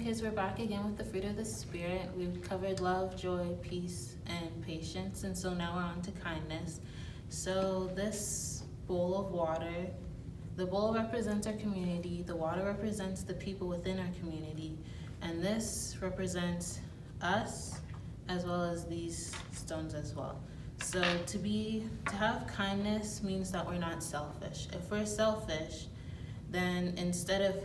kids, we're back again with the fruit of the Spirit. We've covered love, joy, peace, and patience, and so now we're on to kindness. So this bowl of water, the bowl represents our community, the water represents the people within our community, and this represents us as well as these stones as well. So to have kindness means that we're not selfish. If we're selfish, then instead of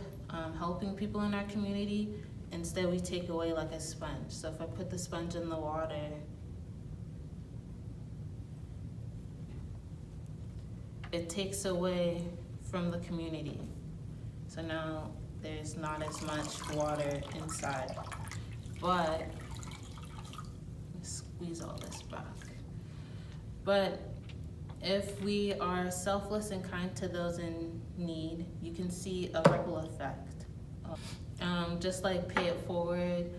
helping people in our community, instead we take away like a sponge. So if I put the sponge in the water, it takes away from the community. So now there's not as much water inside. But squeeze all this back. But if we are selfless and kind to those in need, you can see a ripple effect. Just like Pay It Forward,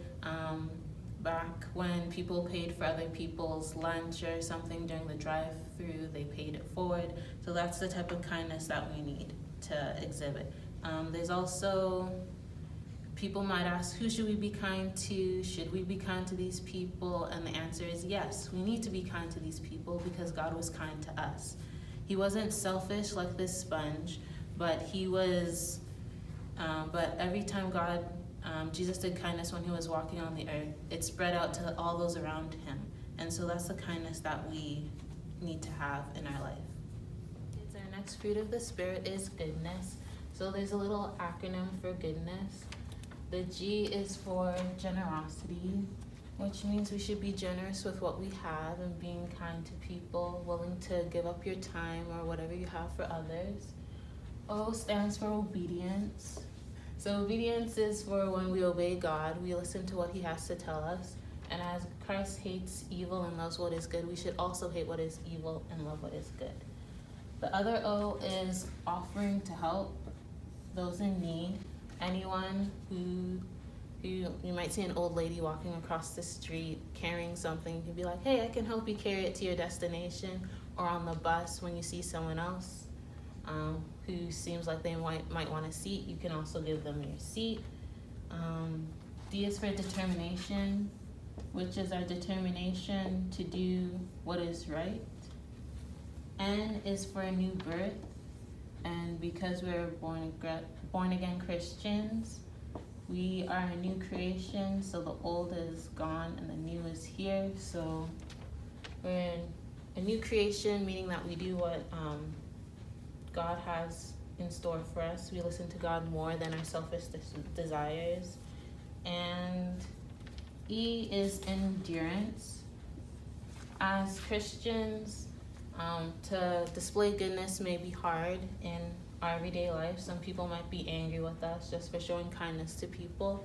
back when people paid for other people's lunch or something during the drive-through, they paid it forward. So that's the type of kindness that we need to exhibit. There's also, people might ask, who should we be kind to? Should we be kind to these people? And the answer is yes, we need to be kind to these people because God was kind to us. He wasn't selfish like this sponge, but he was, but every time Jesus did kindness when he was walking on the earth, it spread out to all those around him. And so that's the kindness that we need to have in our life. Our next fruit of the Spirit is goodness. So there's a little acronym for goodness. The G is for generosity, which means we should be generous with what we have and being kind to people, willing to give up your time or whatever you have for others. O stands for obedience. So obedience is for when we obey God, we listen to what he has to tell us. And as Christ hates evil and loves what is good, we should also hate what is evil and love what is good. The other O is offering to help those in need. Anyone who you might see an old lady walking across the street carrying something, you can be like, hey, I can help you carry it to your destination. Or on the bus, when you see someone else who seems like they might want a seat, you can also give them your seat. D is for determination, which is our determination to do what is right. N is for a new birth, and because we're born again Christians, we are a new creation, so the old is gone and the new is here. So we're a new creation, meaning that we do what God has in store for us. We listen to God more than our selfish desires. And E is endurance. As Christians, to display goodness may be hard in our everyday life. Some people might be angry with us just for showing kindness to people,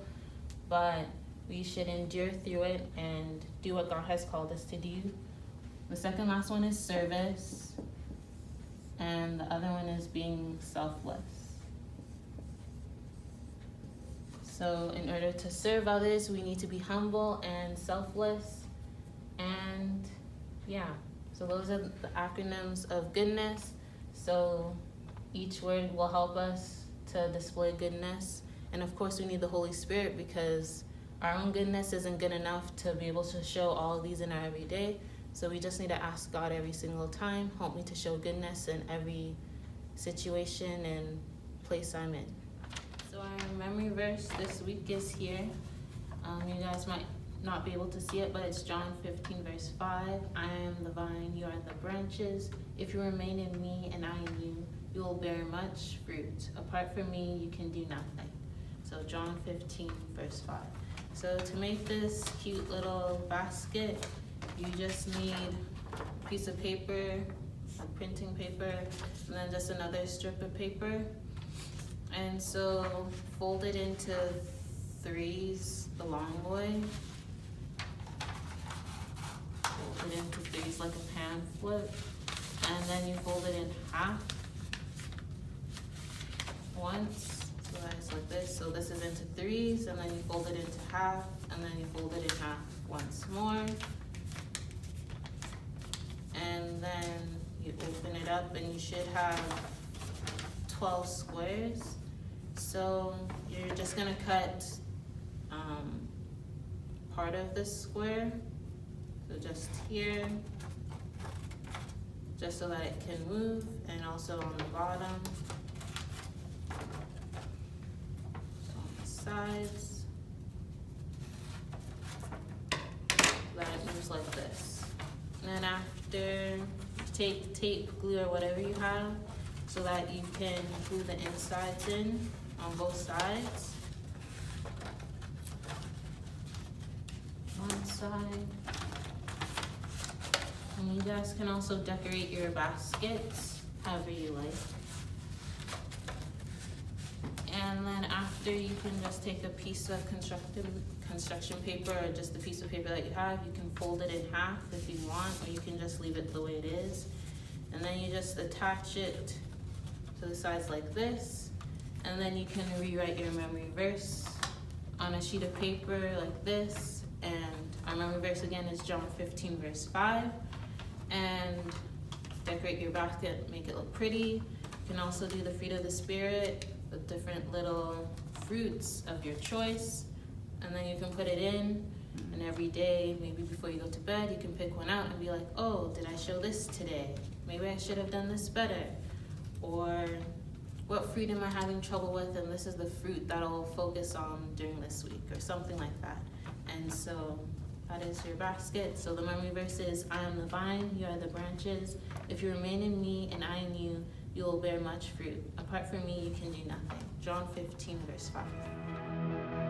but we should endure through it and do what God has called us to do. The second last one is service, and the other one is being selfless. So in order to serve others, we need to be humble and selfless. And yeah, so those are the acronyms of goodness. So each word will help us to display goodness. And of course, we need the Holy Spirit because our own goodness isn't good enough to be able to show all of these in our everyday. So we just need to ask God every single time, help me to show goodness in every situation and place I'm in. So our memory verse this week is here. You guys might not be able to see it, but it's John 15 verse 5. I am the vine, you are the branches. If you remain in me and I in you, you will bear much fruit. Apart from me, you can do nothing. So John 15 verse 5. So to make this cute little basket, you just need a piece of paper, like printing paper, and then just another strip of paper. And so fold it into threes the long way. Fold it into threes like a pan flip. And then you fold it in half once. So that's like this. So this is into threes, and then you fold it into half, and then you fold it in half once more. And then you open it up and you should have 12 squares. So you're just gonna cut part of this square. So just here, just so that it can move, and also on the bottom, so on the sides, that it moves like this. And then after, take tape, glue, or whatever you have, so that you can glue the insides in on both sides. One side. And you guys can also decorate your baskets however you like. And then after, you can just take a piece of construction paper, or just a piece of paper that you have. You can fold it in half if you want, or you can just leave it the way it is. And then you just attach it to the sides like this. And then you can rewrite your memory verse on a sheet of paper like this. And our memory verse again is John 15 verse 5. And decorate your basket, make it look pretty. You can also do the fruit of the Spirit with different little fruits of your choice. And then you can put it in, and every day, maybe before you go to bed, you can pick one out and be like, oh, did I show this today? Maybe I should have done this better. Or what fruit am I having trouble with, and this is the fruit that I'll focus on during this week, or something like that. And so that is your basket. So the memory verse is, I am the vine, you are the branches. If you remain in me and I in you, you will bear much fruit. Apart from me, you can do nothing. John 15 verse 5.